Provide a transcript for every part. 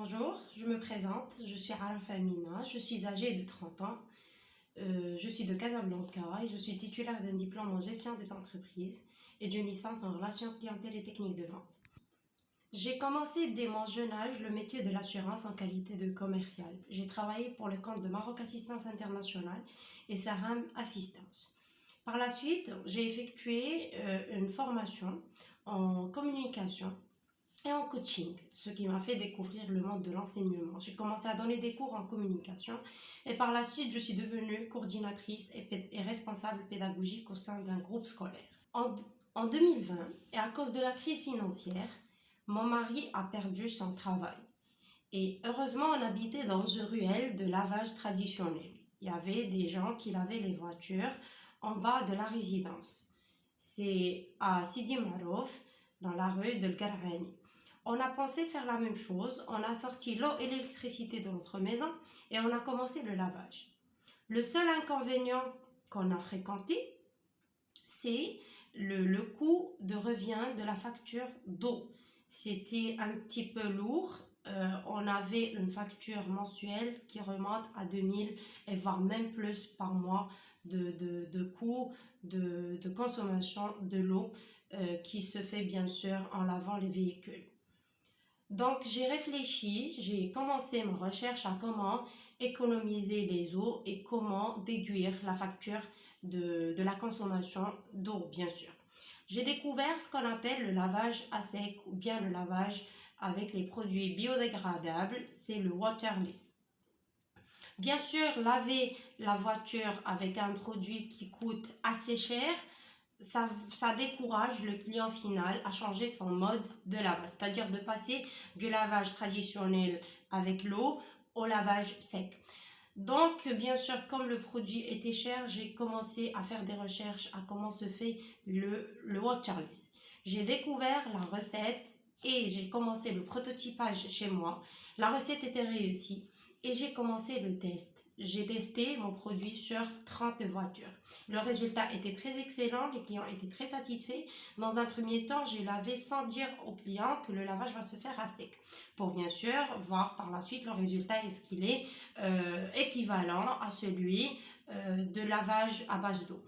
Bonjour, je me présente, je suis Arafa Amina, je suis âgée de 30 ans, je suis de Casablanca et je suis titulaire d'un diplôme en gestion des entreprises et d'une licence en relations clientèle et techniques de vente. J'ai commencé dès mon jeune âge le métier de l'assurance en qualité de commercial. J'ai travaillé pour le compte de Maroc Assistance Internationale et Saham Assistance. Par la suite, j'ai effectué une formation en communication et en coaching, ce qui m'a fait découvrir le monde de l'enseignement. J'ai commencé à donner des cours en communication et par la suite, je suis devenue coordinatrice et responsable pédagogique au sein d'un groupe scolaire. En 2020, et à cause de la crise financière, mon mari a perdu son travail. Et heureusement, on habitait dans une ruelle de lavage traditionnel. Il y avait des gens qui lavaient les voitures en bas de la résidence. C'est à Sidi Marouf, dans la rue de Garani. On a pensé faire la même chose, on a sorti l'eau et l'électricité de notre maison et on a commencé le lavage. Le seul inconvénient qu'on a fréquenté, c'est le coût de revient de la facture d'eau. C'était un petit peu lourd. On avait une facture mensuelle qui remonte à 2000 et voire même plus par mois de coût de consommation de l'eau qui se fait bien sûr en lavant les véhicules. Donc j'ai réfléchi, j'ai commencé ma recherche à comment économiser les eaux et comment déduire la facture de la consommation d'eau, bien sûr. J'ai découvert ce qu'on appelle le lavage à sec ou bien le lavage avec les produits biodégradables, c'est le waterless. Bien sûr, laver la voiture avec un produit qui coûte assez cher, ça décourage le client final à changer son mode de lavage, c'est-à-dire de passer du lavage traditionnel avec l'eau au lavage sec. Donc, bien sûr, comme le produit était cher, j'ai commencé à faire des recherches à comment se fait le waterless. J'ai découvert la recette et j'ai commencé le prototypage chez moi. La recette était réussie et j'ai commencé le test. J'ai testé mon produit sur 30 voitures. Le résultat était très excellent, les clients étaient très satisfaits. Dans un premier temps, j'ai lavé sans dire aux clients que le lavage va se faire à sec. Pour bien sûr voir par la suite le résultat est-ce qu'il est équivalent à celui de lavage à base d'eau.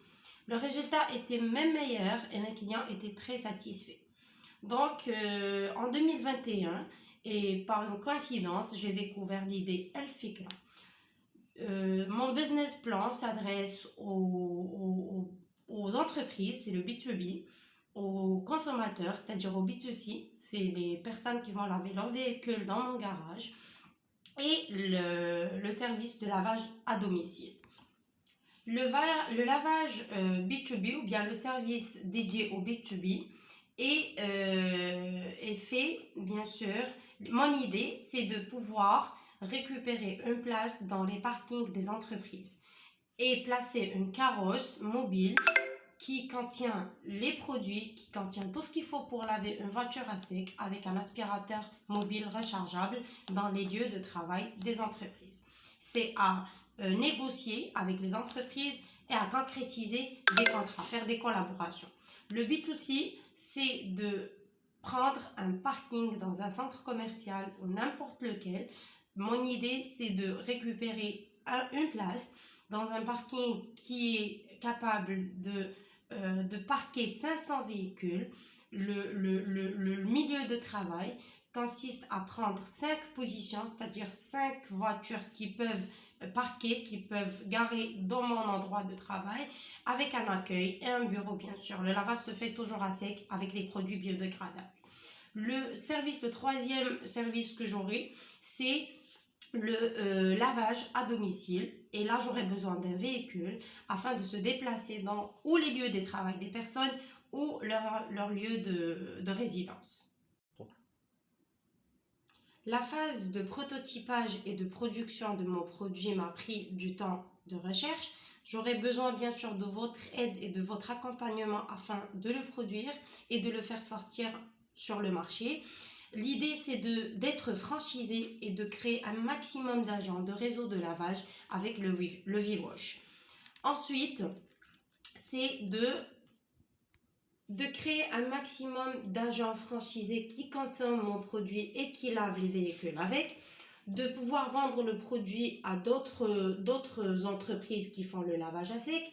Le résultat était même meilleur et mes clients étaient très satisfaits. Donc en 2021, et par une coïncidence, j'ai découvert l'idée El Fikra. Mon business plan s'adresse aux entreprises, c'est le B2B, aux consommateurs, c'est-à-dire au B2C, c'est les personnes qui vont laver leur véhicule dans mon garage, et le service de lavage à domicile. Le lavage B2B ou bien le service dédié au B2B est fait, bien sûr. Mon idée, c'est de pouvoir récupérer une place dans les parkings des entreprises et placer une carrosse mobile qui contient les produits, qui contient tout ce qu'il faut pour laver une voiture à sec avec un aspirateur mobile rechargeable dans les lieux de travail des entreprises. C'est à négocier avec les entreprises et à concrétiser des contrats, faire des collaborations. Le B2C, c'est de prendre un parking dans un centre commercial ou n'importe lequel. Mon idée, c'est de récupérer une place dans un parking qui est capable de parquer 500 véhicules. Le milieu de travail consiste à prendre 5 positions, c'est-à-dire 5 voitures qui peuvent parquer, qui peuvent garer dans mon endroit de travail, avec un accueil et un bureau, bien sûr. Le lavage se fait toujours à sec avec des produits biodégradables. Le troisième service que j'aurai, c'est le lavage à domicile. Et là, j'aurai besoin d'un véhicule afin de se déplacer dans ou les lieux de travail des personnes ou leur lieu de résidence. La phase de prototypage et de production de mon produit m'a pris du temps de recherche. J'aurai besoin bien sûr de votre aide et de votre accompagnement afin de le produire et de le faire sortir sur le marché. L'idée, c'est d'être franchisé et de créer un maximum d'agents de réseau de lavage avec le V-Wash. Ensuite, c'est de créer un maximum d'agents franchisés qui consomment mon produit et qui lavent les véhicules avec, de pouvoir vendre le produit à d'autres entreprises qui font le lavage à sec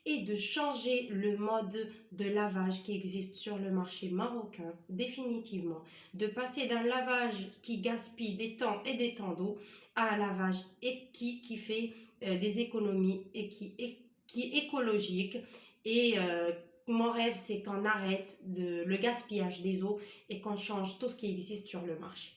et de changer le mode de lavage qui existe sur le marché marocain définitivement. De passer d'un lavage qui gaspille des temps et des temps d'eau à un lavage qui fait des économies et qui est écologique et mon rêve, c'est qu'on arrête le gaspillage des eaux et qu'on change tout ce qui existe sur le marché.